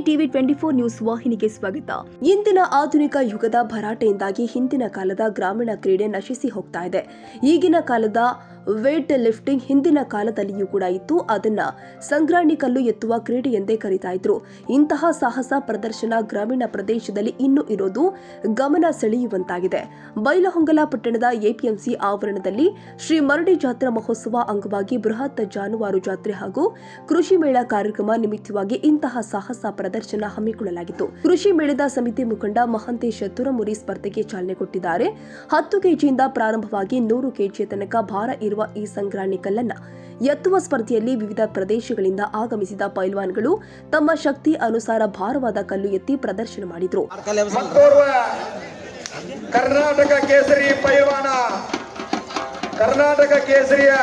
TV 24 news ವಾಹಿನಿಗೆ ಸ್ವಾಗತ. ಇಂದಿನ ಆಧುನಿಕ ಯುಗದ ಭರಾಟೆಯಿಂದಾಗಿ ಹಿಂದಿನ ಕಾಲದ ಗ್ರಾಮೀಣ ಕ್ರೀಡೆ ನಶಿಸಿ ಹೋಗ್ತಾ ಇದೆ. ಈಗಿನ ಕಾಲದ ವೇಟ್ ಲಿಫ್ಟಿಂಗ್ ಹಿಂದಿನ ಕಾಲದಲ್ಲಿಯೂ ಕೂಡ ಇತ್ತು. ಅದನ್ನ ಸಂಗ್ರಾಣಿ ಕಲ್ಲು ಎತ್ತುವ ಕ್ರೀಡೆ ಎಂದೇ ಕರೀತಾ ಇದ್ರು. ಇಂತಹ ಸಾಹಸ ಪ್ರದರ್ಶನ ಗ್ರಾಮೀಣ ಪ್ರದೇಶದಲ್ಲಿ ಇನ್ನೂ ಇರೋದು ಗಮನ ಸೆಳೆಯುವಂತಾಗಿದೆ. ಬೈಲಹೊಂಗಲ ಪಟ್ಟಣದ ಎಪಿಎಂಸಿ ಆವರಣದಲ್ಲಿ ಶ್ರೀ ಮರಡಿ ಜಾತ್ರಾ ಮಹೋತ್ಸವ ಅಂಗವಾಗಿ ಬೃಹತ್ ಜಾನುವಾರು ಜಾತ್ರೆ ಹಾಗೂ ಕೃಷಿ ಮೇಳ ಕಾರ್ಯಕ್ರಮ ನಿಮಿತ್ತವಾಗಿ ಇಂತಹ ಸಾಹಸ ಪ್ರದರ್ಶನ ಹಮ್ಮಿಕೊಳ್ಳಲಾಗಿತ್ತು. ಕೃಷಿ ಮೇಳದ ಸಮಿತಿ ಮುಖಂಡ ಮಹಂತೇಶ್ ತುರಮುರಿ ಸ್ಪರ್ಧೆಗೆ ಚಾಲನೆ ಕೊಟ್ಟಿದ್ದಾರೆ. 10 ಕೆಜಿಯಿಂದ ಪ್ರಾರಂಭವಾಗಿ 100 ಕೆಜಿಯ ತನಕ ಭಾರ ಇರುವ ಈ ಸಂಗ್ರಾಣಿ ಕಲ್ಲನ್ನ ಎತ್ತುವ ಸ್ಪರ್ಧೆಯಲ್ಲಿ ವಿವಿಧ ಪ್ರದೇಶಗಳಿಂದ ಆಗಮಿಸಿದ ಪೈಲ್ವಾನ್ಗಳು ತಮ್ಮ ಶಕ್ತಿ ಅನುಸಾರ ಭಾರವಾದ ಕಲ್ಲು ಎತ್ತಿ ಪ್ರದರ್ಶನ ಮಾಡಿದರು. ಕರ್ನಾಟಕ ಕೇಸರಿ ಪೈಲ್ವಾನ, ಕರ್ನಾಟಕ ಕೇಸರಿಯ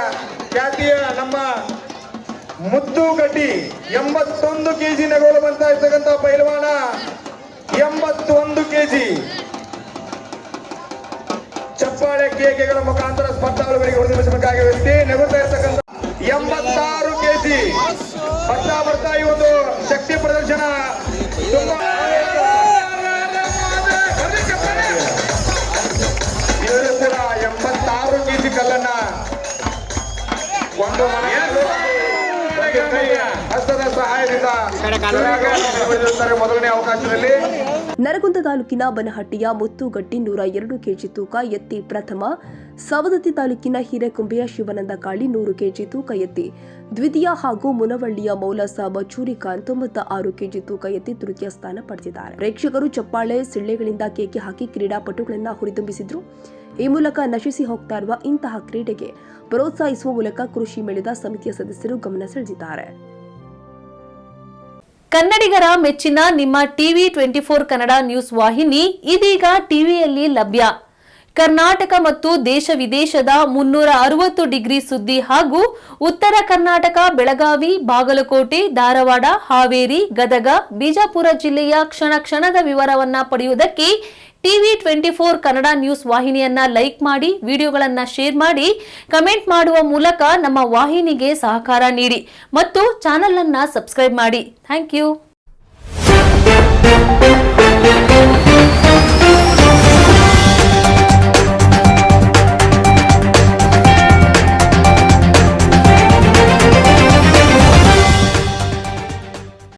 ಖ್ಯಾತಿಯ ನಮ್ಮ ಮುದ್ದುಗಡ್ಡಿ 81 ಕೆಜಿ ನಗೋಲು ಬಂತಾ ಇರ್ತಕ್ಕಂಥ ಪೈಲ್ವಾನ 81 ಕೆಜಿ ಚಪ್ಪಾಳೆ ಕೇಕೆಗಳ ಮುಖಾಂತರ ಸ್ಪರ್ಧಾಳುಗಳಿಗೆ ಹೊರದಿಸಬೇಕಾಗಿ ವ್ಯಕ್ತಿ ನಗುತ್ತಾ ಇರ್ತಕ್ಕಂಥ 86 ಕೆಜಿ ಬರ್ತಾ ಈ ಒಂದು ಶಕ್ತಿ ಪ್ರದರ್ಶನ ಇವರು ಕೂಡ 86 ಕೆಜಿ ಕಲ್ಲನ್ನ ಒಂದು ಹಸ್ತದ ಸಹಾಯದಿಂದ ಮೊದಲನೇ ಅವಕಾಶದಲ್ಲಿ ನರಗುಂದ ತಾಲೂಕಿನ ಬನಹಟ್ಟಿಯ ಮುತ್ತುಗಟ್ಟಿ 102 ಕೆಜಿ ತೂಕ ಎತ್ತಿ ಪ್ರಥಮ, ಸವದತ್ತಿ ತಾಲೂಕಿನ ಹಿರೇಕುಂಬೆಯ ಶಿವಾನಂದ ಕಾಳಿ 100 ಕೆಜಿ ತೂಕ ಎತ್ತಿ ದ್ವಿತೀಯ ಹಾಗೂ ಮುನವಳ್ಳಿಯ ಮೌಲಸಾಬ್ ಚೂರಿ ಖಾನ್ 96 ಕೆಜಿ ತೂಕ ಎತ್ತಿ ತೃತೀಯ ಸ್ಥಾನ ಪಡೆದಿದ್ದಾರೆ. ಪ್ರೇಕ್ಷಕರು ಚಪ್ಪಾಳೆ ಸಿಳ್ಳೆಗಳಿಂದ ಕೇಕೆ ಹಾಕಿ ಕ್ರೀಡಾಪಟುಗಳನ್ನ ಹುರಿದುಂಬಿಸಿದ್ರು. ಈ ಮೂಲಕ ನಶಿಸಿ ಹೋಗ್ತಾ ಇರುವ ಇಂತಹ ಕ್ರೀಡೆಗೆ ಪ್ರೋತ್ಸಾಹಿಸುವ ಮೂಲಕ ಕೃಷಿ ಮೇಳದ ಸಮಿತಿಯ ಸದಸ್ಯರು ಗಮನ ಸೆಳೆದಿದ್ದಾರೆ. ಕನ್ನಡಿಗರ ಮೆಚ್ಚಿನ ನಿಮ್ಮ ಟಿವಿ 24 ಕನ್ನಡ ನ್ಯೂಸ್ ವಾಹಿನಿ ಇದೀಗ ಟಿವಿಯಲ್ಲಿ ಲಭ್ಯ. ಕರ್ನಾಟಕ ಮತ್ತು ದೇಶ ವಿದೇಶದ 360 ಡಿಗ್ರಿ ಸುದ್ದಿ ಹಾಗೂ ಉತ್ತರ ಕರ್ನಾಟಕ, ಬೆಳಗಾವಿ, ಬಾಗಲಕೋಟೆ, ಧಾರವಾಡ, ಹಾವೇರಿ, ಗದಗ, ಬಿಜಾಪುರ ಜಿಲ್ಲೆಯ ಕ್ಷಣ ಕ್ಷಣದ ವಿವರವನ್ನ ಪಡೆಯುವುದಕ್ಕೆ ಟಿವಿ 24 ಕನ್ನಡ ನ್ಯೂಸ್ ವಾಹಿನಿಯನ್ನ ಲೈಕ್ ಮಾಡಿ, ವಿಡಿಯೋಗಳನ್ನ ಶೇರ್ ಮಾಡಿ, ಕಮೆಂಟ್ ಮಾಡುವ ಮೂಲಕ ನಮ್ಮ ವಾಹಿನಿಗೆ ಸಹಕಾರ ನೀಡಿ ಮತ್ತು ಚಾನೆಲ್ ಅನ್ನ ಸಬ್ಸ್ಕ್ರೈಬ್ ಮಾಡಿ. Thank you.